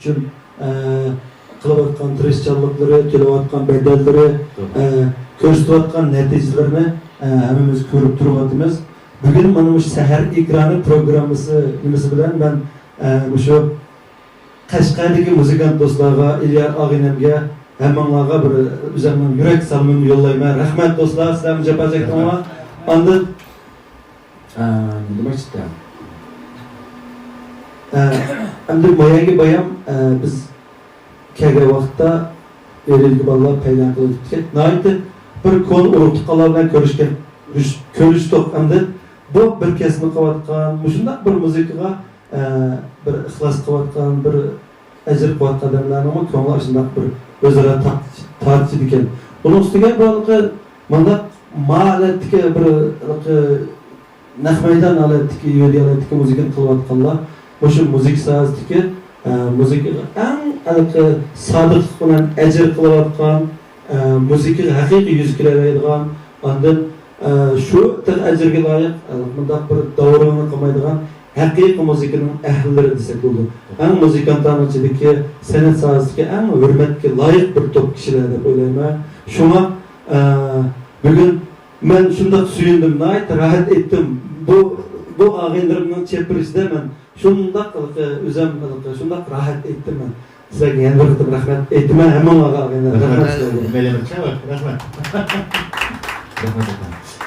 için kılıvatkan tirişçanlıkları, tölevatkan bedelleri, ko'rsatayotgan natijalarini hammamiz ko'rib turibmiz. Bugun mana shu sahar ekrani programmasi nimasi bilan men shu Qashqardagi muzikant do'stlarga, Ilyar Og'inamga, hammalarga bir o'zimning yurak salomimni yo'llayman. Rahmat do'stlar, sizlarni javob chekdinglar. Ondan nima aytdim? Endi moyaga bayam biz kelgan vaqtda erilgi bolalar paydo qildik. Naytı bir kon urug'liqlar bilan ko'rishdik. Endi bu bir kesma qilayotgan, shunday bir muzikaga bir ixlos qilayotgan, bir ajr qilayotgan odamlarning ko'ngli shunday bir o'zaro tortishib ekan. Uning ustiga bu mana ma'latga bir nahmaydan alatdiki, yo'lyalatdiki muzikani qilayotganlar, o'sha muzik sohasidagi muzikaga eng sodiq bilan ajr qilayotgan, muzikaga haqiqiy yuz ko'radigan, ondan shu tir ajrga loyiq bunday bir davrini qilmaydigan haqiqiy muzikaning ahllari desak bo'ladi. Eng muzikantlarning ichidagi san'at sohasidagi eng hurmatga loyiq bir to'p kishilar deb o'ylayman. Shunga bugun men shunday suyundim, rahat etdim. Bu og'aynilarimning chepirishida men shunday o'zim shunday rahat etdim men. Sizlarga yana bir qator rahmat aytaman, hammaga og'aynilar. Rahmat. Rahmat. Rahmat.